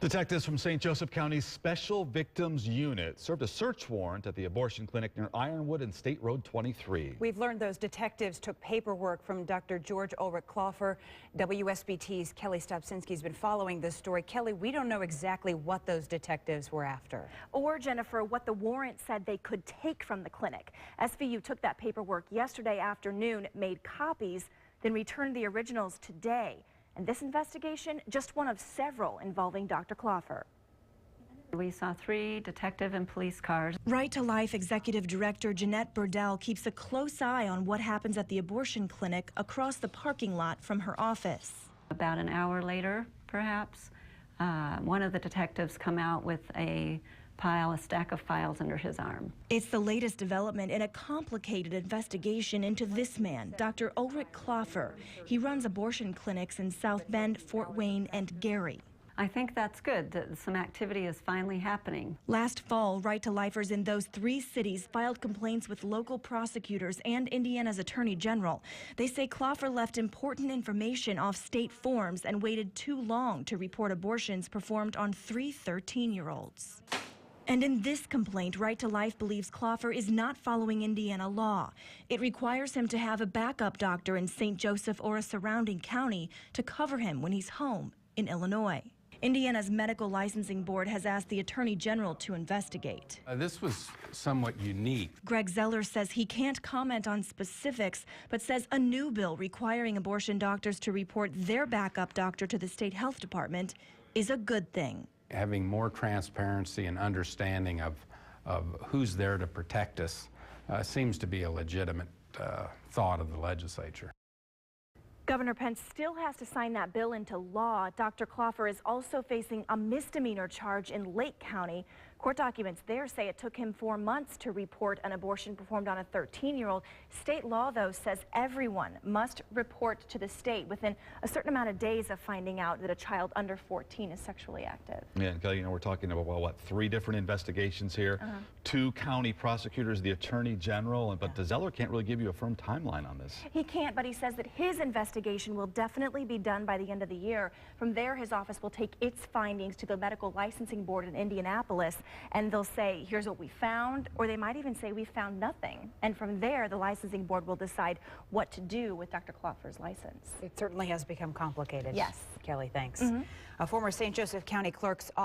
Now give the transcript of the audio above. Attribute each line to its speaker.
Speaker 1: Detectives from St. Joseph County's Special Victims Unit served a search warrant at the abortion clinic near Ironwood and State Road 23.
Speaker 2: We've learned those detectives took paperwork from Dr. George Ulrich Klopfer. WSBT's Kelli Stopczynski has been following this story. Kelli, we don't know exactly what those detectives were after.
Speaker 3: Or, Jennifer, what the warrant said they could take from the clinic. SVU took that paperwork yesterday afternoon, made copies, then returned the originals today. And this investigation, just one of several involving Dr. Klopfer.
Speaker 4: We saw 3 detective and police cars.
Speaker 5: Right to Life Executive Director Jeanette Burdell keeps a close eye on what happens at the abortion clinic across the parking lot from her office.
Speaker 4: About an hour later, perhaps, one of the detectives come out with a stack of files under his arm.
Speaker 5: It's the latest development in a complicated investigation into this man, Dr. Ulrich Klopfer. He runs abortion clinics in South Bend, Fort Wayne, and Gary.
Speaker 4: I think that's good that some activity is finally happening.
Speaker 5: Last fall, Right to Lifers in those 3 cities filed complaints with local prosecutors and Indiana's Attorney General. They say Klopfer left important information off state forms and waited too long to report abortions performed on 3 13-year-olds. And in this complaint, Right to Life believes Klopfer is not following Indiana law. It requires him to have a backup doctor in St. Joseph or a surrounding county to cover him when he's home in Illinois. Indiana's Medical Licensing Board has asked the Attorney General to investigate.
Speaker 6: This was somewhat unique.
Speaker 5: Greg Zeller says he can't comment on specifics, but says a new bill requiring abortion doctors to report their backup doctor to the state health department is a good thing.
Speaker 6: Having more transparency and understanding of who's there to protect us seems to be a legitimate thought of the legislature.
Speaker 3: Governor Pence still has to sign that bill into law. Dr. Klopfer is also facing a misdemeanor charge in Lake County. Court documents there say it took him 4 months to report an abortion performed on a 13-year-old. State law, though, says everyone must report to the state within a certain amount of days of finding out that a child under 14 is sexually active.
Speaker 1: Yeah, and Kelly, we're talking about, well, what, 3 different investigations here, 2 county prosecutors, the Attorney General, but Zeller can't really give you a firm timeline on this.
Speaker 3: He can't, but he says that his investigation will definitely be done by the end of the year. From there, his office will take its findings to the Medical Licensing Board in Indianapolis, and they'll say, here's what we found, or they might even say we found nothing. And from there, the licensing board will decide what to do with Dr. Klopfer's license.
Speaker 2: It certainly has become complicated.
Speaker 3: Yes.
Speaker 2: Kelly, thanks. A former St. Joseph County clerk's office